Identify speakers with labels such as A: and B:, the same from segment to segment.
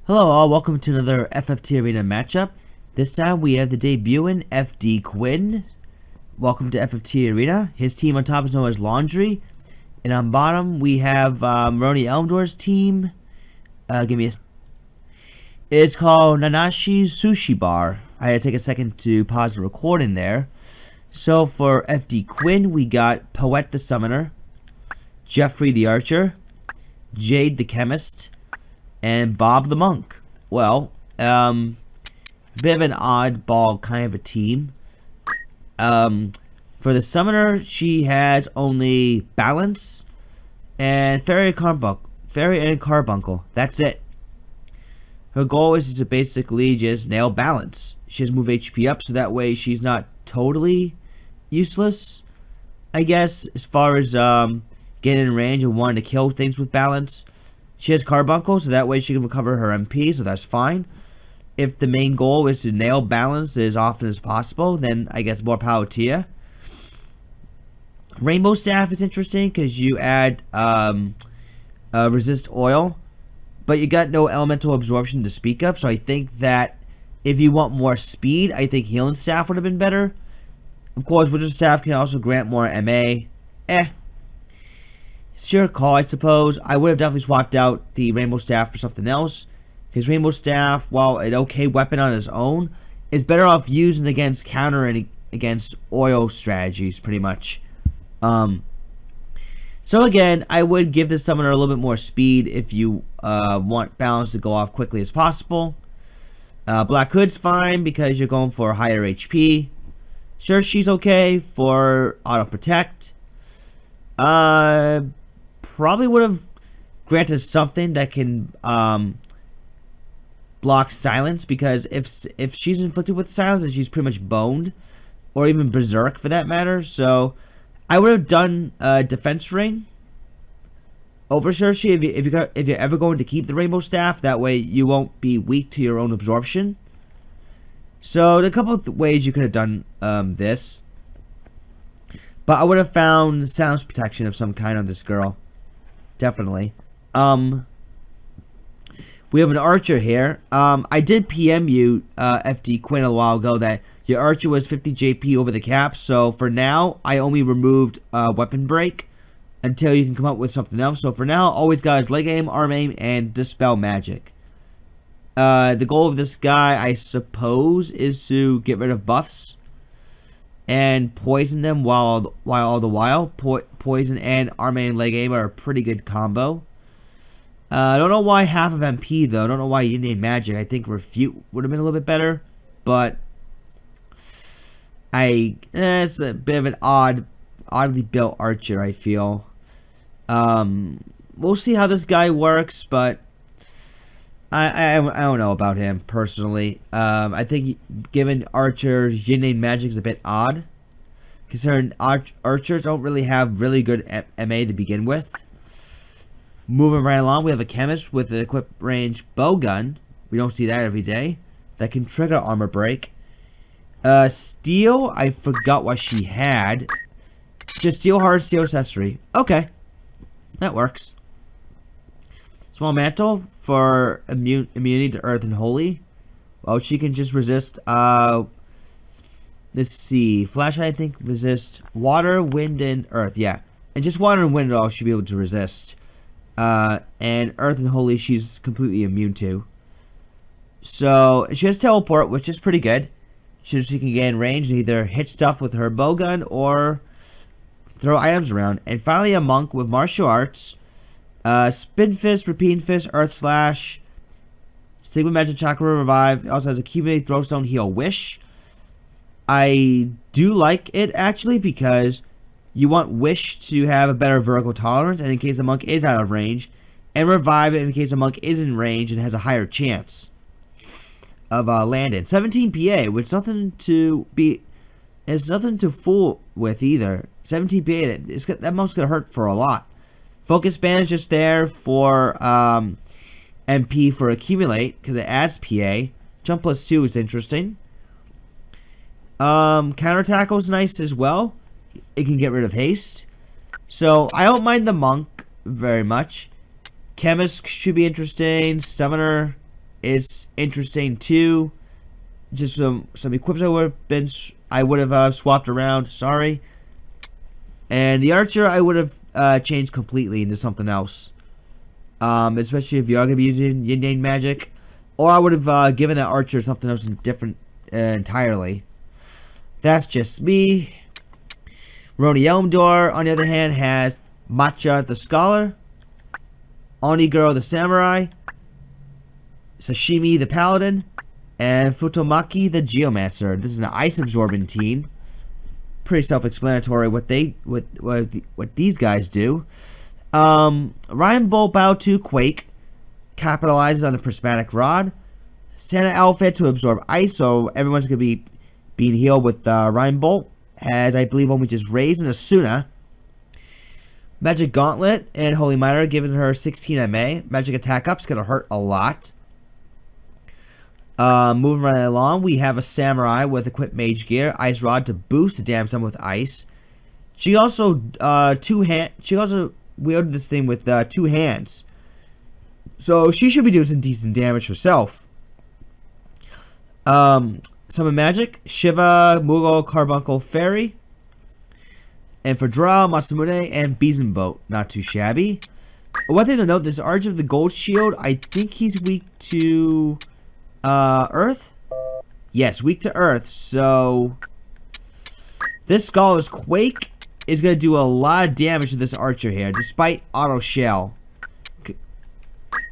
A: Hello all, welcome to another FFT Arena matchup. This time we have the debuting fdquinn. Welcome to FFT Arena. His team on top is known as Laundry. And on bottom we have Rouroni Elmdor's team. It's called Nanashi's Sushi Bar. I had to take a second to pause the recording there. So for fdquinn we got Poet the Summoner, Jeffrey the Archer, Jade the Chemist, and Bob the Monk. Well, bit of an oddball kind of a team. For the Summoner, she has only Balance and Fairy and Carbuncle. That's it. Her goal is to basically just nail Balance. She has move HP up, so that way she's not totally useless, I guess, as far as getting in range and wanting to kill things with Balance. She has Carbuncle, so that way she can recover her MP, so that's fine. If the main goal is to nail Balance as often as possible, then I guess more power to you. Rainbow Staff is interesting because you add resist oil, but you got no elemental absorption to speak of, so I think that if you want more speed, I think Healing Staff would have been better. Of course, Wizard Staff can also grant more MA. It's your call, I suppose. I would have definitely swapped out the Rainbow Staff for something else, because Rainbow Staff, while an okay weapon on its own, is better off using against counter and against oil strategies, pretty much. So again, I would give the Summoner a little bit more speed if you want Balance to go off quickly as possible. Black Hood's fine because you're going for higher HP. Sure, she's okay for auto protect. Probably would have granted something that can block silence, because if she's inflicted with silence, then she's pretty much boned, or even berserk for that matter. So I would have done defense ring over Sushi if you're ever going to keep the Rainbow Staff. That way you won't be weak to your own absorption. So a couple of ways you could have done this. But I would have found silence protection of some kind on this girl. Definitely. We have an Archer here. I did PM you, fdquinn, a while ago that your Archer was 50 JP over the cap. So for now, I only removed Weapon Break until you can come up with something else. So for now, always got his Leg Aim, Arm Aim, and Dispel Magic. The goal of this guy, I suppose, is to get rid of buffs and poison them while poison and Arm Aim and Leg Aim are a pretty good combo. I don't know why half of MP though. I don't know why you need Magic. I think Refute would have been a little bit better, but it's a bit of an oddly built Archer, I feel. We'll see how this guy works, but I don't know about him personally. I think giving Archers Yin Magic is a bit odd, considering Archers don't really have really good MA to begin with. Moving right along, we have a Chemist with an equipped range Bowgun. We don't see that every day. That can trigger Armor Break. Steel, I forgot what she had. Just Steel Heart, Steel Accessory. Okay, that works. Small Mantle for immunity to Earth and Holy. Well, she can just resist, let's see, Flashlight, I think, resist Water, Wind, and Earth, yeah. And just Water and Wind all should be able to resist. And Earth and Holy she's completely immune to. So, she has Teleport, which is pretty good. She can gain range and either hit stuff with her bowgun or throw items around. And finally, a Monk with Martial Arts. Spin Fist, Repeating Fist, Earth Slash, Sigma Magic Chakra Revive. It also has Accumulate, Throwstone, Heal, Wish. I do like it actually because you want Wish to have a better vertical tolerance, and in case the Monk is out of range, and Revive it in case the Monk is in range and has a higher chance of landing. 17 PA, which it's nothing to fool with either. 17 PA, that Monk's gonna hurt for a lot. Focus Band is just there for MP for Accumulate, because it adds PA. Jump plus 2 is interesting. Counter Tackle is nice as well. It can get rid of haste. So, I don't mind the Monk very much. Chemist should be interesting. Summoner It's interesting too. Just some equips I would have swapped around. Sorry. And the archer I would have changed completely into something else. Especially if you are going to be using yin yang magic, or I would have given that archer something else different entirely. That's just me. Rouroni Elmdor, on the other hand, has Matcha the Scholar, Oniguro the Samurai, Sashimi the Paladin, and Futomaki the Geomancer. This is an ice absorbing team. Pretty self-explanatory what these guys do. Ryan Bolt Bow 2 Quake capitalizes on the prismatic rod. Santa outfit to absorb ice, so everyone's gonna be being healed with Ryan Bolt. Has, I believe, only just raised in Asuna. Magic Gauntlet and Holy Miter giving her 16 MA. Magic Attack Up's gonna hurt a lot. Moving right along, we have a Samurai with equipped Mage Gear, Ice Rod to boost the damage done with ice. She also wielded this thing with 2 hands, so she should be doing some decent damage herself. Summon Magic, Shiva, Mughal, Carbuncle, Fairy. And for draw, Masamune and Beezenboat. Not too shabby. One thing to note, this Arch of the Gold Shield, I think he's weak to Earth? Yes, weak to Earth. So this Scholar's Quake is going to do a lot of damage to this Archer here, despite Auto Shell.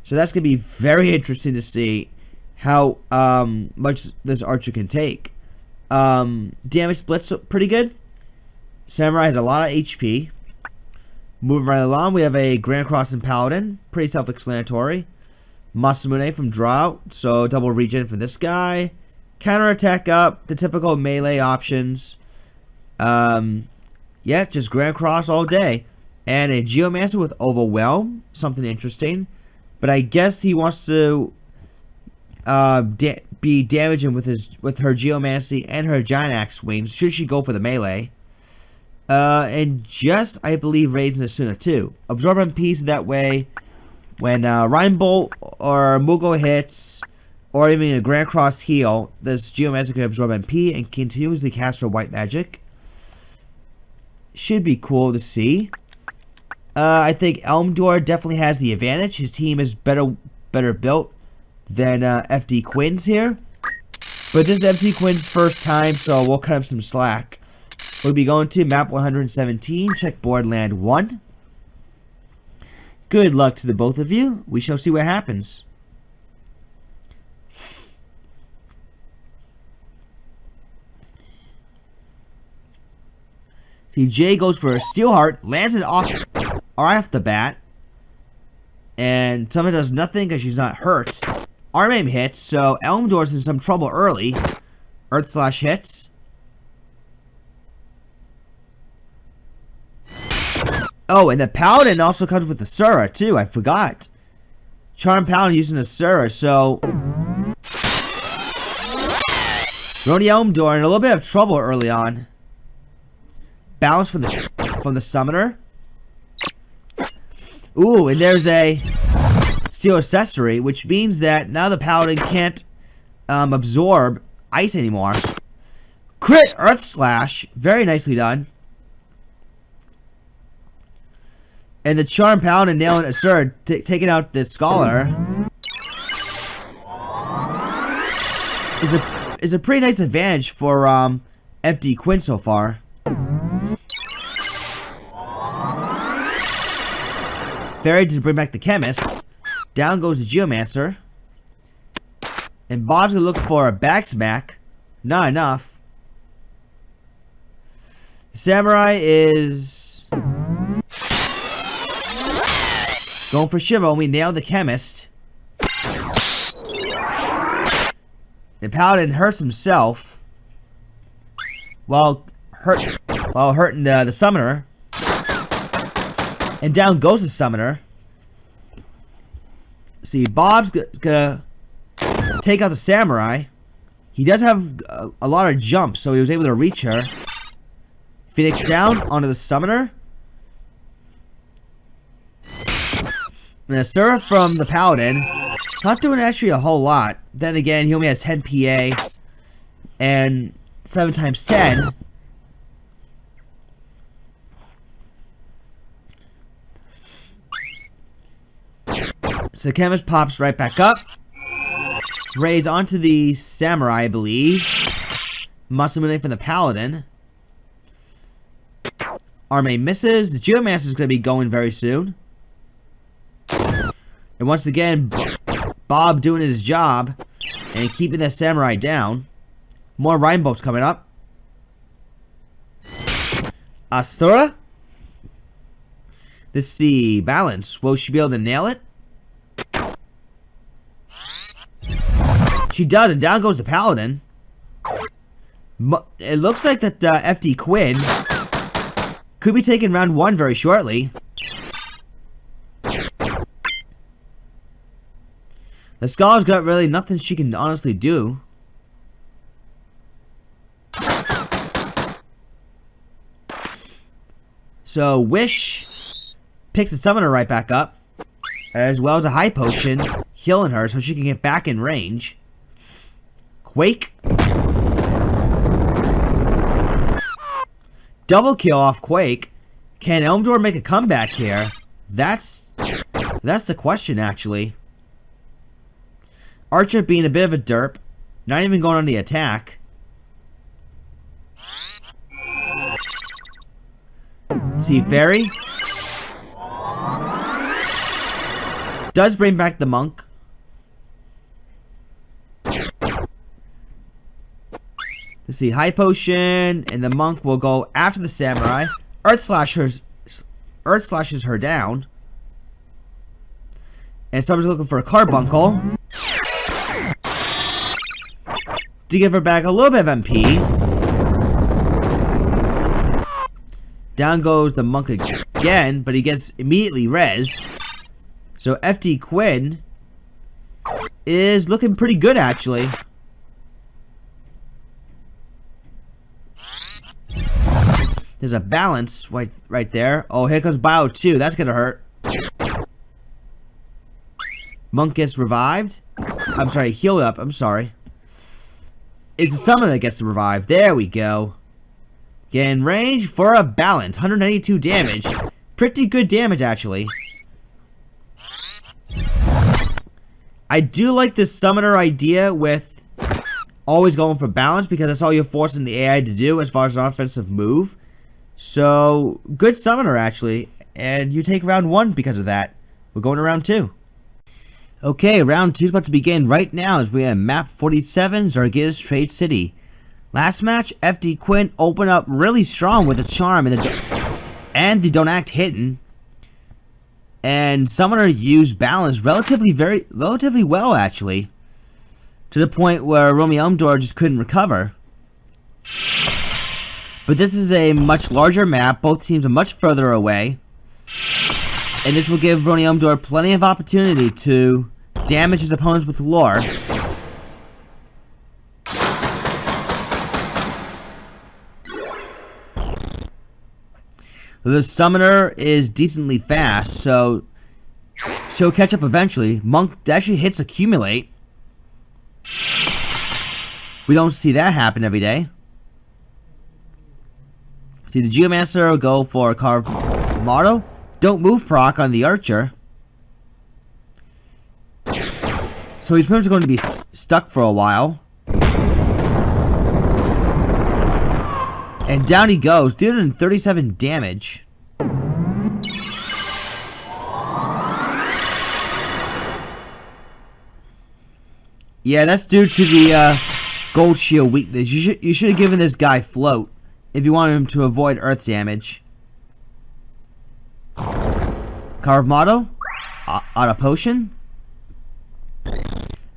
A: So that's going to be very interesting to see how much this Archer can take. Damage split's pretty good. Samurai has a lot of HP. Moving right along, we have a Grand Cross and Paladin. Pretty self-explanatory. Masamune from Drought, so double regen for this guy. Counterattack up, the typical melee options. Yeah, just Grand Cross all day. And a Geomancer with Overwhelm, something interesting. But I guess he wants to be damaging with her Geomancy and her Giant Axe swings, should she go for the melee. And just, I believe, raising Asuna too. Absorb MP, so that way, when Ryan Bolt or Mughal hits, or even a Grand Cross heal, this Geomancer can absorb MP and continuously cast her white magic. Should be cool to see. I think Elmdor definitely has the advantage. His team is better built than fdquinn11's here. But this is fdquinn11's first time, so we'll cut him some slack. We'll be going to map 117, check board land 1. Good luck to the both of you. We shall see what happens. See, Jay goes for a Steelheart, lands it off the bat. And Summer does nothing because she's not hurt. Arm aim hits, so Elmdor's in some trouble early. Earth Slash hits. Oh, and the Paladin also comes with the Sura, too. I forgot. Charm Paladin using the Sura, so Rouroni Elmdor in a little bit of trouble early on. Balance from the Summoner. Ooh, and there's a Steel Accessory, which means that now the Paladin can't absorb ice anymore. Crit Earth Slash. Very nicely done. And the Charm Paladin nailing Asura, taking out the Scholar, is a pretty nice advantage for fdquinn11 so far. Fairy to bring back the Chemist. Down goes the Geomancer. And Bob's gonna look for a back smack. Not enough. The Samurai is going for Shiva, and we nailed the Chemist. The Paladin hurts himself while hurting the Summoner. And down goes the Summoner. See, Bob's gonna take out the Samurai. He does have a lot of jumps, so he was able to reach her. Phoenix down onto the Summoner. And a Sura from the Paladin Not doing actually a whole lot. Then again, he only has 10 PA. And 7 times 10. So the chemist pops right back up. Raids onto the samurai, I believe. Muscle from the paladin. Arme misses. The Geomancer is going to be going very soon. And once again, Bob doing his job and keeping the samurai down. More rainbows coming up. Asura. Let's see. Balance. Will she be able to nail it? She does, and down goes the paladin. It looks like that fdquinn could be taking round 1 very shortly. The Scholar's got really nothing she can honestly do. So Wish picks the summoner right back up, as well as a high potion, healing her so she can get back in range. Quake. Double kill off Quake. Can Elmdor make a comeback here? That's the question, actually. Archer being a bit of a derp. Not even going on the attack. See, Fairy does bring back the monk. Let's see, high potion, and the monk will go after the samurai. Earth slashes her down. And someone's looking for a carbuncle to give her back a little bit of MP. Down goes the monk again, but he gets immediately rezzed. So fdquinn is looking pretty good, actually. There's a balance right there. Oh, here comes Bio 2. That's gonna hurt. Monk gets revived. I'm sorry, healed up. I'm sorry. It's the summoner that gets to revive. There we go. Get in range for a balance. 192 damage. Pretty good damage, actually. I do like this summoner idea with always going for balance, because that's all you're forcing the AI to do as far as an offensive move. So, good summoner, actually. And you take round 1 because of that. We're going to round 2. Okay, round 2 is about to begin right now as we have map 47, Zargida's Trade City. Last match, fdquinn opened up really strong with a charm and the Don't Act hidden. And Summoner used balance relatively well, actually. To the point where Elmdor just couldn't recover. But this is a much larger map. Both teams are much further away. And this will give Elmdor plenty of opportunity to damage his opponents with lore. The summoner is decently fast, so she'll catch up eventually. Monk actually hits accumulate. We don't see that happen every day. See, the Geomancer will go for a carved motto. Don't move proc on the archer. So he's pretty much going to be stuck for a while. And down he goes, 337 damage. Yeah, that's due to the gold shield weakness. You should have given this guy float if you wanted him to avoid earth damage. Carve motto, auto potion.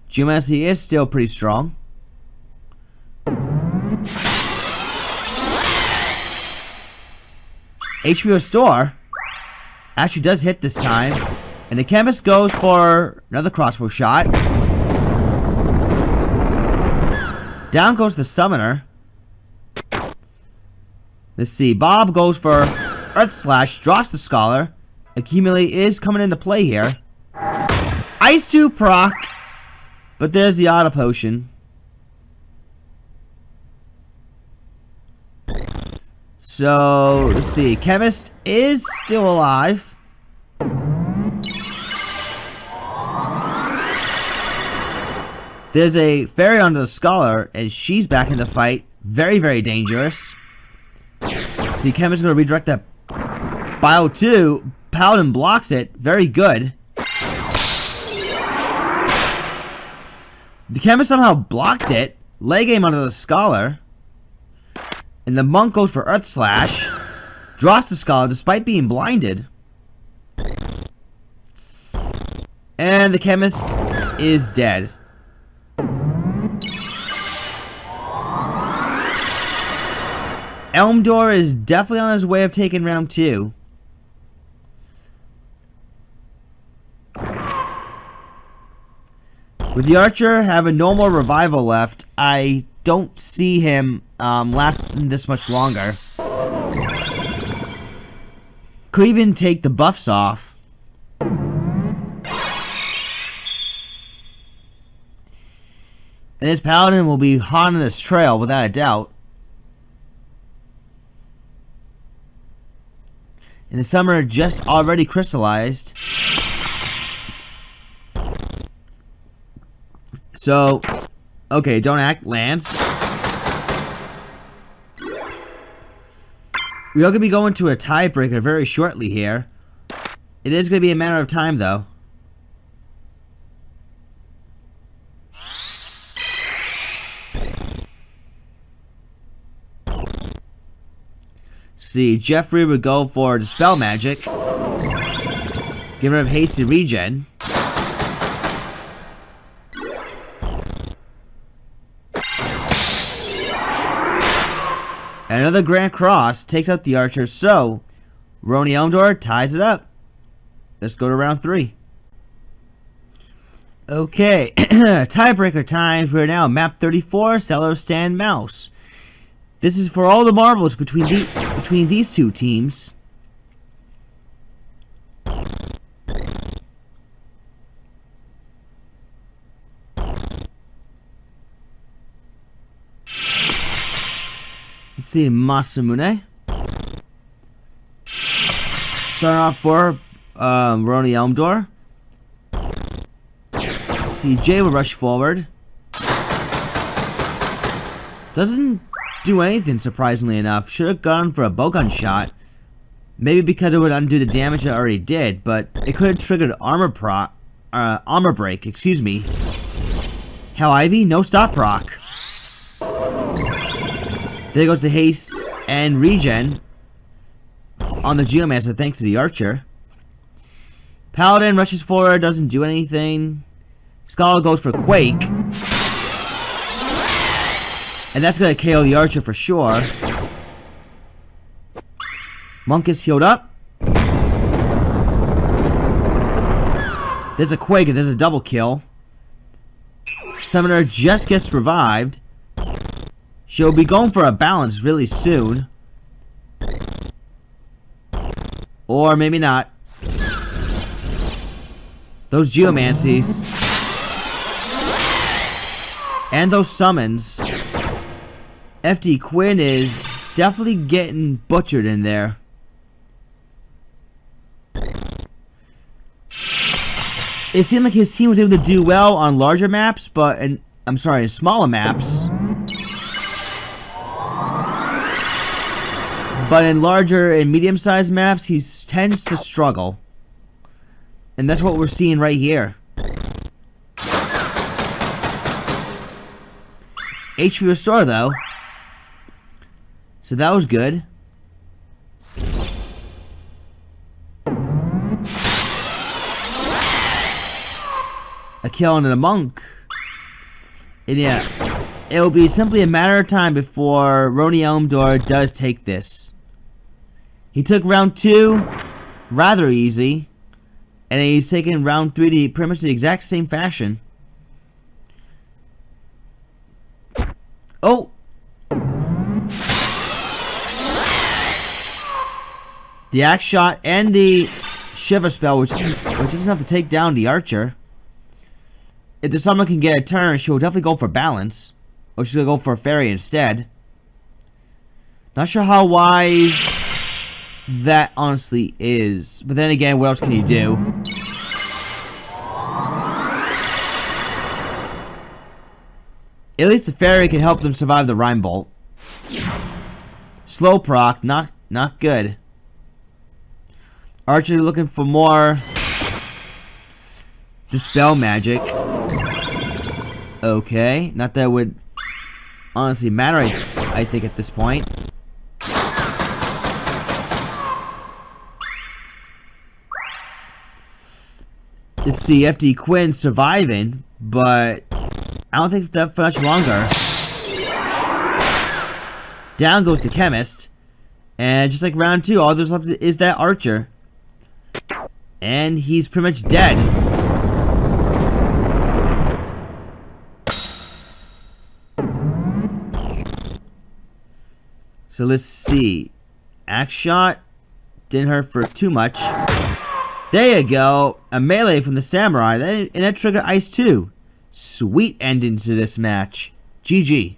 A: Geomancy is still pretty strong. HP restore actually does hit this time, and the chemist goes for another crossbow shot. Down goes the summoner. Let's see, Bob goes for Earth Slash, drops the Scholar. Accumulate is coming into play here. Ice 2 proc. But there's the auto potion. So, let's see. Chemist is still alive. There's a fairy under the scholar, and she's back in the fight. Very, very dangerous. See, Chemist is going to redirect that Bio 2. Paladin blocks it. Very good. The Chemist somehow blocked it. Leg aim under the scholar. And the monk goes for Earth Slash. Drops the scholar despite being blinded. And the Chemist is dead. Elmdor is definitely on his way of taking round 2. With the Archer having no more revival left, I don't see him lasting this much longer. Could even take the buffs off. And his Paladin will be hot on his trail without a doubt. And the summoner just already crystallized. So, okay, don't act, Lance. We are going to be going to a tiebreaker very shortly here. It is going to be a matter of time, though. See, Jeffrey would go for Dispel Magic. Give him hasty regen. And another Grand Cross takes out the Archer, so Rouroni Elmdor ties it up. Let's go to round 3. Okay, tiebreaker times. We're now map 34, Cellar Stand Mouse. This is for all the marbles between these two teams. Let's see, Masamune. Starting off for Rouroni Elmdor. See, Jay will rush forward. Doesn't do anything, surprisingly enough. Should have gone for a bowgun shot. Maybe because it would undo the damage it already did, but it could have triggered armor break, excuse me. Hell, Ivy, no stop proc. There goes the haste and regen on the Geomancer thanks to the Archer. Paladin rushes forward, doesn't do anything. Scholar goes for Quake. And that's going to KO the Archer for sure. Monk is healed up. There's a Quake and there's a double kill. Summoner just gets revived. She'll be going for a balance really soon. Or maybe not. Those Geomancies. And those summons. fdquinn is definitely getting butchered in there. It seemed like his team was able to do well on larger maps, but in smaller maps. But in larger and medium-sized maps, he tends to struggle. And that's what we're seeing right here. HP restore, though. So that was good. A kill on a monk. And yeah, it'll be simply a matter of time before Rouroni Elmdor does take this. He took round 2 rather easy, and he's taking round 3 pretty much the exact same fashion. Oh! The axe shot and the shiver spell, which is enough to take down the Archer. if the summoner can get a turn, she'll definitely go for balance. Or she'll go for a fairy instead. Not sure how wise that honestly is. But then again, what else can you do? At least the fairy can help them survive the Rhyme Bolt. Slow proc, not good. Archer looking for more Dispel magic. Okay, not that it would honestly matter, I think, at this point. Let's see, FD Quinn surviving, but I don't think that for much longer. Down goes the Chemist, and just like round 2, all there's left is that Archer. And he's pretty much dead. So let's see. Axe shot didn't hurt for too much. There you go. A melee from the Samurai. And that triggered Ice too. Sweet ending to this match. GG.